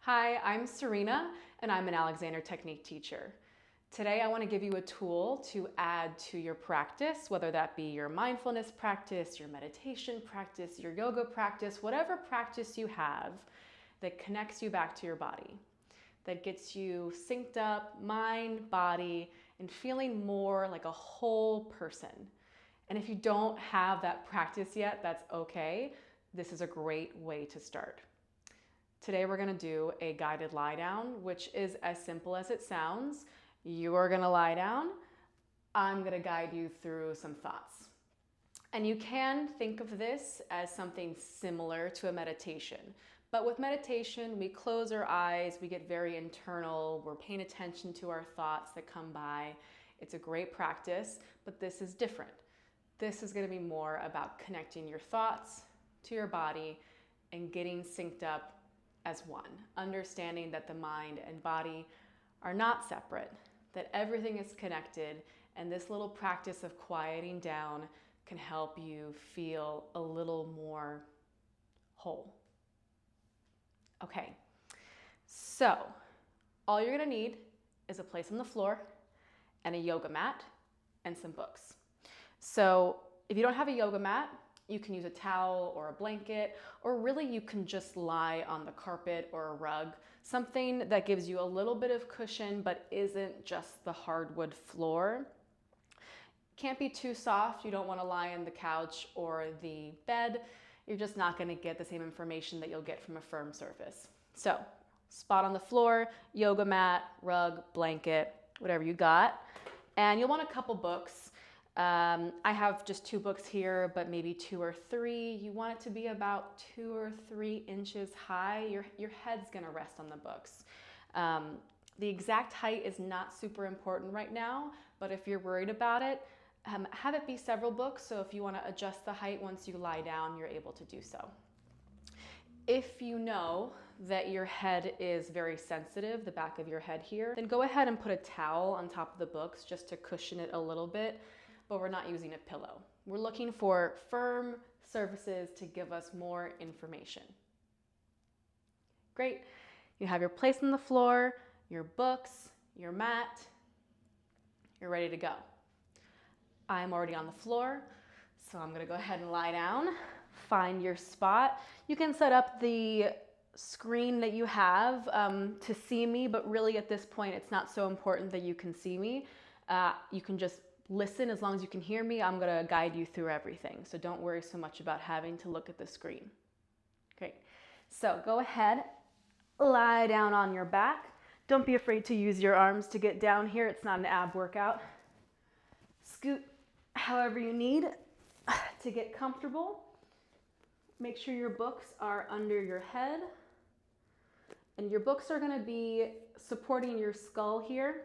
Hi, I'm Serena, and I'm an Alexander Technique teacher. Today, I want to give you a tool to add to your practice, whether that be your mindfulness practice, your meditation practice, your yoga practice, whatever practice you have that connects you back to your body, that gets you synced up, mind, body, and feeling more like a whole person. And if you don't have that practice yet, that's okay. This is a great way to start. Today we're going to do a guided lie down, which is as simple as it sounds. You are going to lie down. I'm going to guide you through some thoughts. And you can think of this as something similar to a meditation. But with meditation, we close our eyes, we get very internal, we're paying attention to our thoughts that come by. It's a great practice, but this is different. This is going to be more about connecting your thoughts to your body and getting synced up as one, understanding that the mind and body are not separate, that everything is connected, and this little practice of quieting down can help you feel a little more whole. Okay, so all you're gonna need is a place on the floor and a yoga mat and some books. So if you don't have a yoga mat, you can use a towel or a blanket, or really you can just lie on the carpet or a rug, something that gives you a little bit of cushion but isn't just the hardwood floor. Can't be too soft. You don't want to lie on the couch or the bed. You're just not going to get the same information that you'll get from a firm surface. So, spot on the floor, yoga mat, rug, blanket, whatever you got. And you'll want a couple books. I have just 2 books here, but maybe 2 or 3. You want it to be about 2 or 3 inches high. Your head's gonna rest on the books. The exact height is not super important right now, but if you're worried about it, have it be several books. So if you wanna adjust the height once you lie down, you're able to do so. If you know that your head is very sensitive, the back of your head here, then go ahead and put a towel on top of the books just to cushion it a little bit. But we're not using a pillow. We're looking for firm surfaces to give us more information. Great. You have your place on the floor, your books, your mat. You're ready to go. I'm already on the floor, so I'm gonna go ahead and lie down. Find your spot. You can set up the screen that you have to see me, but really at this point, it's not so important that you can see me. You can just listen as long as you can hear me. I'm gonna guide you through everything. So don't worry so much about having to look at the screen. Great. So go ahead, lie down on your back. Don't be afraid to use your arms to get down here. It's not an ab workout. Scoot however you need to get comfortable. Make sure your books are under your head. And your books are gonna be supporting your skull here.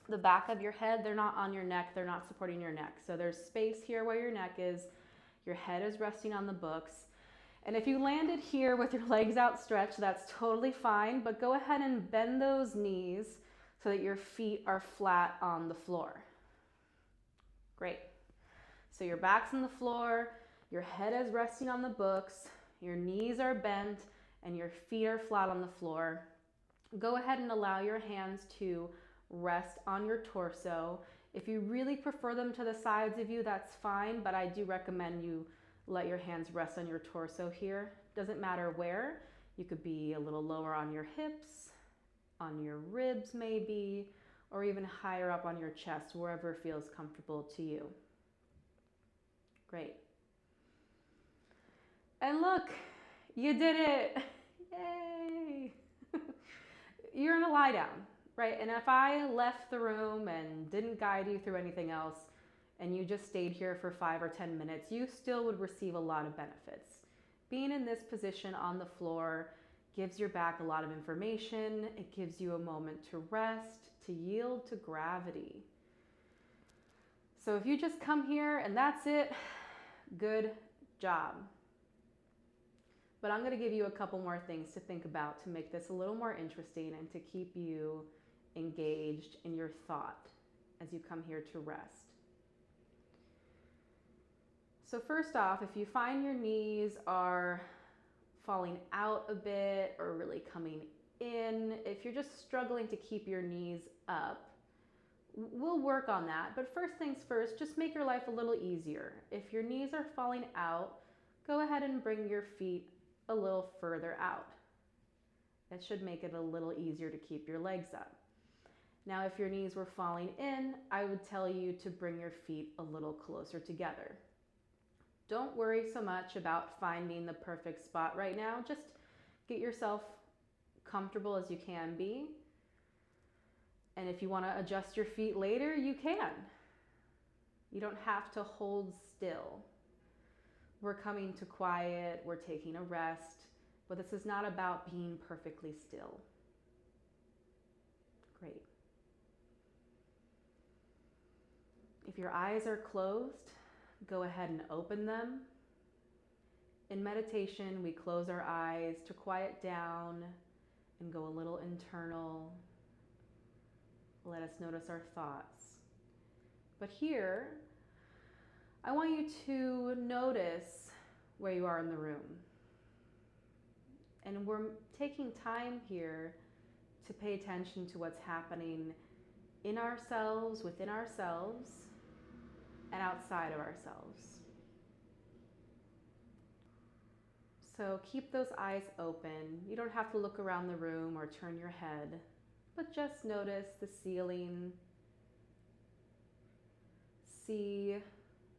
The back of your head, they're not on your neck, they're not supporting your neck. So there's space here where your neck is, your head is resting on the books. And if you landed here with your legs outstretched, that's totally fine, but go ahead and bend those knees so that your feet are flat on the floor. Great. So your back's on the floor, your head is resting on the books, your knees are bent, and your feet are flat on the floor. Go ahead and allow your hands to rest on your torso. If you really prefer them to the sides of you, that's fine, but I do recommend you let your hands rest on your torso here. Doesn't matter where. You could be a little lower on your hips, on your ribs maybe, or even higher up on your chest, wherever feels comfortable to you. Great. And look, you did it. Yay! You're in a lie down. Right, and if I left the room and didn't guide you through anything else, and you just stayed here for 5 or 10 minutes, you still would receive a lot of benefits. Being in this position on the floor gives your back a lot of information. It gives you a moment to rest, to yield to gravity. So if you just come here and that's it, good job. But I'm going to give you a couple more things to think about to make this a little more interesting and to keep you engaged in your thought as you come here to rest. So first off, if you find your knees are falling out a bit or really coming in, if you're just struggling to keep your knees up, we'll work on that. But first things first, just make your life a little easier. If your knees are falling out, go ahead and bring your feet a little further out. That should make it a little easier to keep your legs up. Now, if your knees were falling in, I would tell you to bring your feet a little closer together. Don't worry so much about finding the perfect spot right now. Just get yourself comfortable as you can be. And if you want to adjust your feet later, you can. You don't have to hold still. We're coming to quiet, we're taking a rest, but this is not about being perfectly still. Great. If your eyes are closed, go ahead and open them. In meditation, we close our eyes to quiet down and go a little internal. Let us notice our thoughts. But here, I want you to notice where you are in the room. And we're taking time here to pay attention to what's happening in ourselves, within ourselves, and outside of ourselves. So keep those eyes open. You don't have to look around the room or turn your head, but just notice the ceiling. See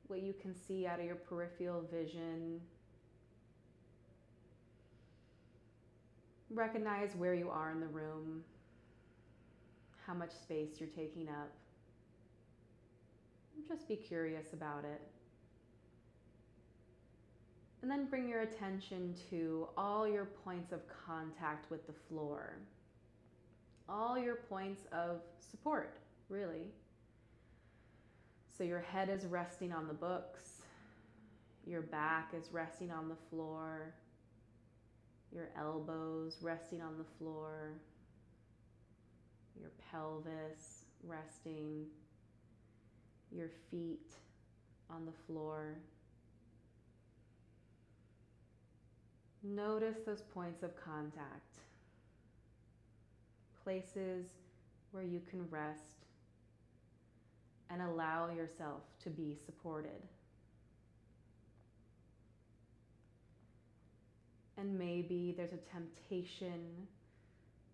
what you can see out of your peripheral vision. Recognize where you are in the room, how much space you're taking up. Just be curious about it. And then bring your attention to all your points of contact with the floor. All your points of support, really. So your head is resting on the books, your back is resting on the floor, your elbows resting on the floor, your pelvis resting, your feet on the floor. Notice those points of contact, places where you can rest and allow yourself to be supported. And maybe there's a temptation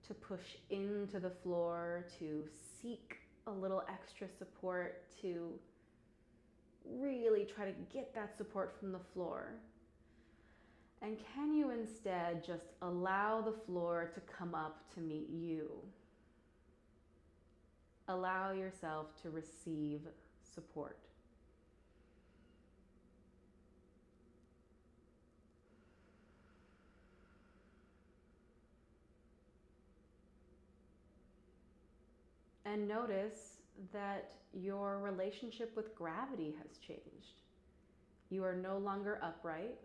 to push into the floor, to seek a little extra support, to really try to get that support from the floor. And can you instead just allow the floor to come up to meet you? Allow yourself to receive support. And notice that your relationship with gravity has changed. You are no longer upright.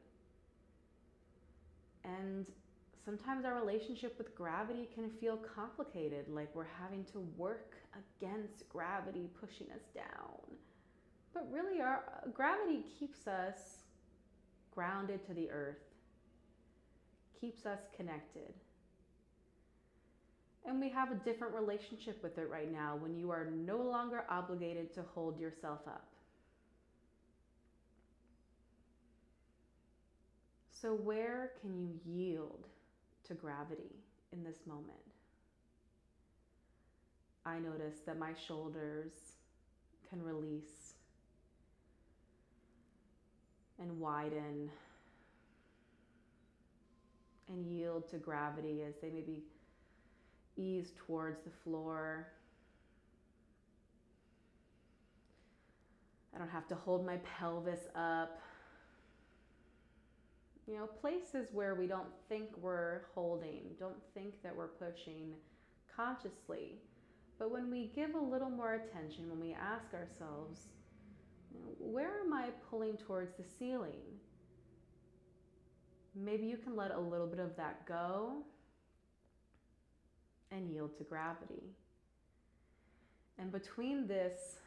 And sometimes our relationship with gravity can feel complicated, like we're having to work against gravity pushing us down. But really, our gravity keeps us grounded to the earth, keeps us connected. And we have a different relationship with it right now when you are no longer obligated to hold yourself up. So where can you yield to gravity in this moment? I notice that my shoulders can release and widen and yield to gravity as they maybe ease towards the floor. I don't have to hold my pelvis up. You know, places where we don't think we're holding, don't think that we're pushing consciously. But when we give a little more attention, when we ask ourselves, you know, where am I pulling towards the ceiling? Maybe you can let a little bit of that go and yield to gravity. And between this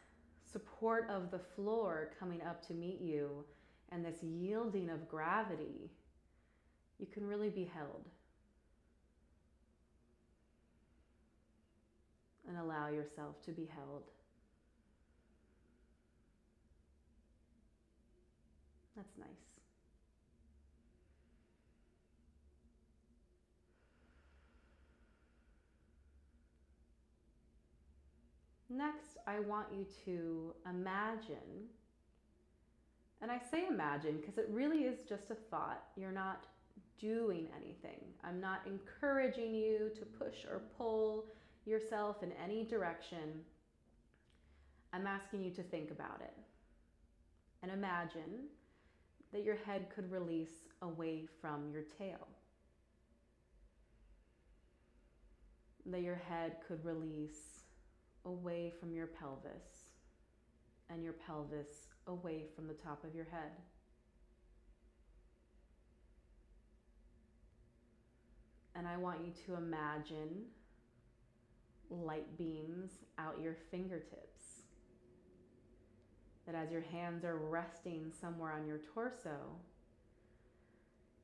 support of the floor coming up to meet you and this yielding of gravity, you can really be held. allow yourself to be held. That's nice. Next, I want you to imagine, and I say imagine because it really is just a thought. You're not doing anything. I'm not encouraging you to push or pull yourself in any direction. I'm asking you to think about it and imagine that your head could release away from your tail. That your head could release away from your pelvis, and your pelvis away from the top of your head. And I want you to imagine light beams out your fingertips. That as your hands are resting somewhere on your torso,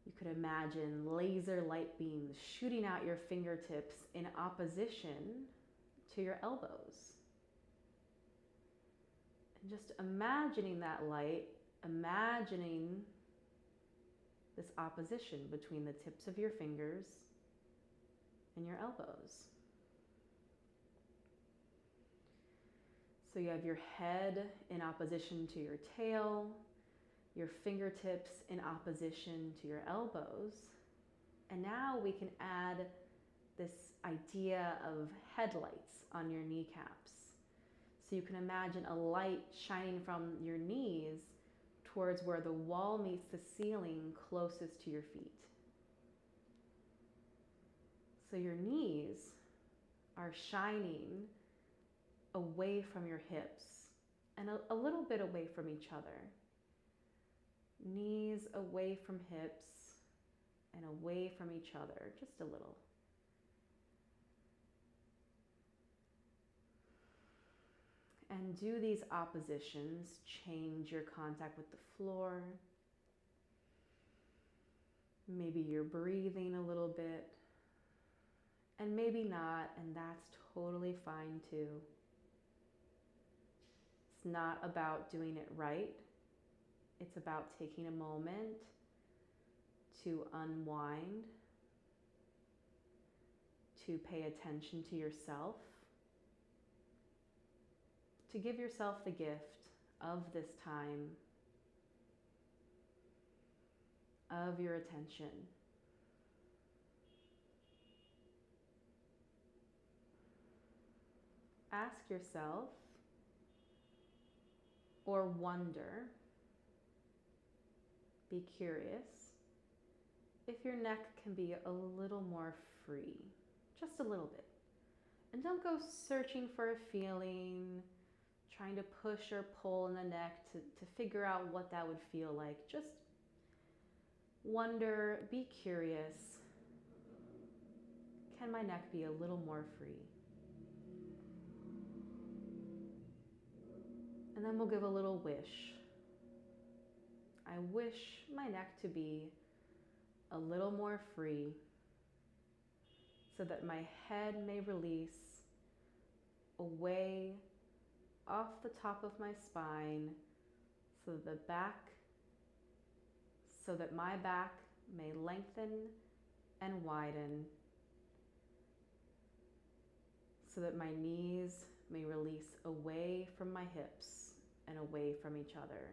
you could imagine laser light beams shooting out your fingertips in opposition to your elbows. And just imagining that light, imagining this opposition between the tips of your fingers and your elbows. So you have your head in opposition to your tail, your fingertips in opposition to your elbows. And now we can add this idea of headlights on your kneecaps. So you can imagine a light shining from your knees towards where the wall meets the ceiling closest to your feet. So your knees are shining away from your hips and a little bit away from each other. Knees away from hips and away from each other, just a little. And do these oppositions change your contact with the floor? Maybe you're breathing a little bit, and maybe not, and that's totally fine too. It's not about doing it right. It's about taking a moment to unwind, to pay attention to yourself, to give yourself the gift of this time, of your attention. Ask yourself or wonder, be curious, if your neck can be a little more free, just a little bit. And don't go searching for a feeling, trying to push or pull in the neck to figure out what that would feel like. Just wonder, be curious. Can my neck be a little more free? And then we'll give a little wish. I wish my neck to be a little more free so that my head may release away off the top of my spine, so that my back may lengthen and widen, so that my knees may release away from my hips and away from each other.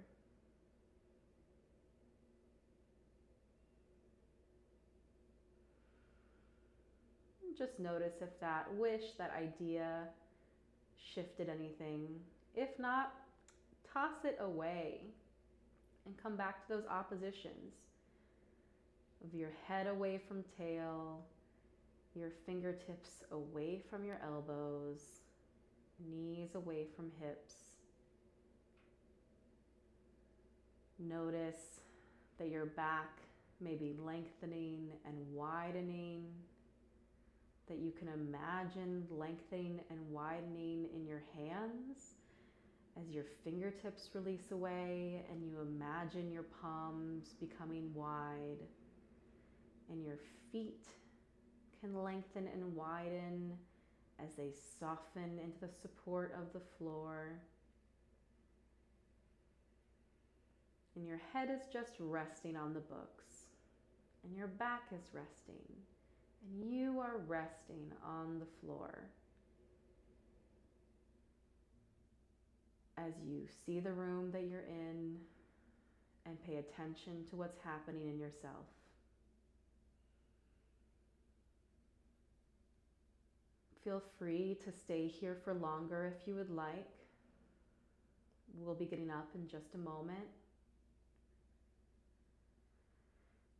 Just notice if that wish, that idea shifted anything. If not, toss it away and come back to those oppositions of your head away from tail, your fingertips away from your elbows, knees away from hips. Notice that your back may be lengthening and widening, that you can imagine lengthening and widening in your hands as your fingertips release away and you imagine your palms becoming wide, and your feet can lengthen and widen as they soften into the support of the floor. And your head is just resting on the books, and your back is resting, and you are resting on the floor. As you see the room that you're in and pay attention to what's happening in yourself. Feel free to stay here for longer if you would like. We'll be getting up in just a moment.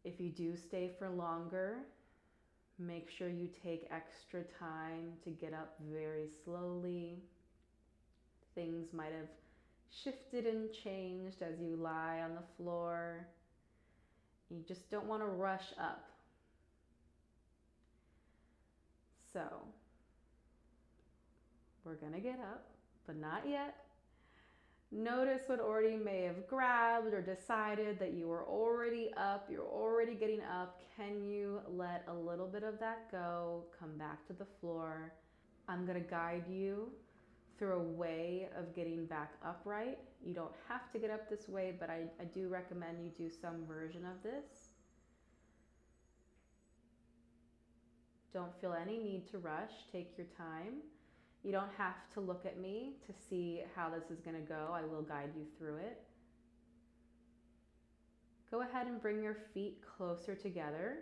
If you do stay for longer, make sure you take extra time to get up very slowly. Things might have shifted and changed as you lie on the floor. You just don't want to rush up. So, we're gonna get up, but not yet. Notice what already may have grabbed or decided that you were already up, you're already getting up. Can you let a little bit of that go? Come back to the floor. I'm gonna guide you through a way of getting back upright. You don't have to get up this way, but I do recommend you do some version of this. Don't feel any need to rush. Take your time. You don't have to look at me to see how this is going to go. I will guide you through it. Go ahead and bring your feet closer together.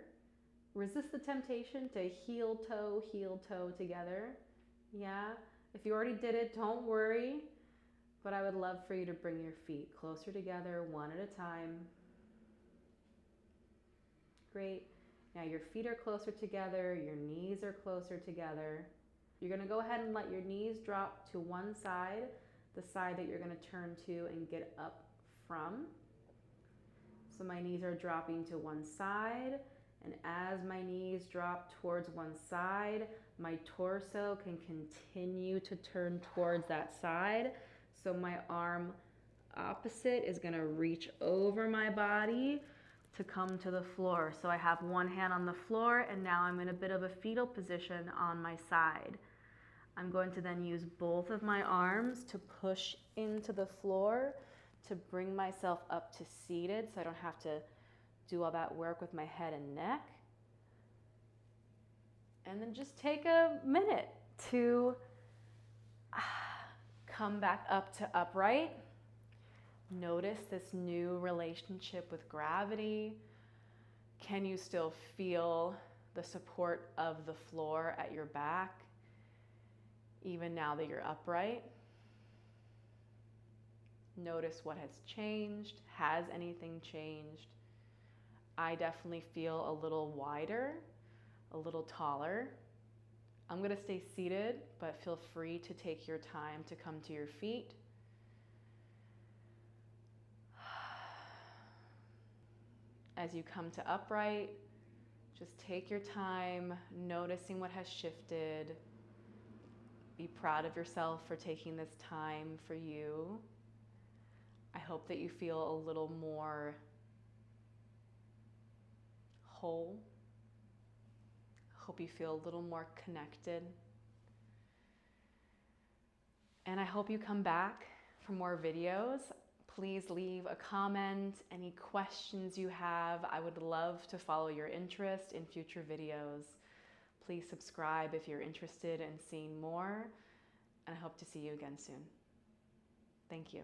Resist the temptation to heel toe together. Yeah, if you already did it, don't worry. But I would love for you to bring your feet closer together, one at a time. Great. Now your feet are closer together, your knees are closer together. You're going to go ahead and let your knees drop to one side, the side that you're going to turn to and get up from. So my knees are dropping to one side, and as my knees drop towards one side, my torso can continue to turn towards that side. So my arm opposite is going to reach over my body to come to the floor. So I have one hand on the floor, and now I'm in a bit of a fetal position on my side. I'm going to then use both of my arms to push into the floor to bring myself up to seated so I don't have to do all that work with my head and neck. And then just take a minute to come back up to upright. Notice this new relationship with gravity. Can you still feel the support of the floor at your back, even now that you're upright? Notice what has changed. Has anything changed? I definitely feel a little wider, a little taller. I'm going to stay seated, but feel free to take your time to come to your feet. As you come to upright, just take your time, noticing what has shifted. Be proud of yourself for taking this time for you. I hope that you feel a little more whole. Hope you feel a little more connected. And I hope you come back for more videos. Please leave a comment, any questions you have. I would love to follow your interest in future videos. Please subscribe if you're interested in seeing more, and I hope to see you again soon. Thank you.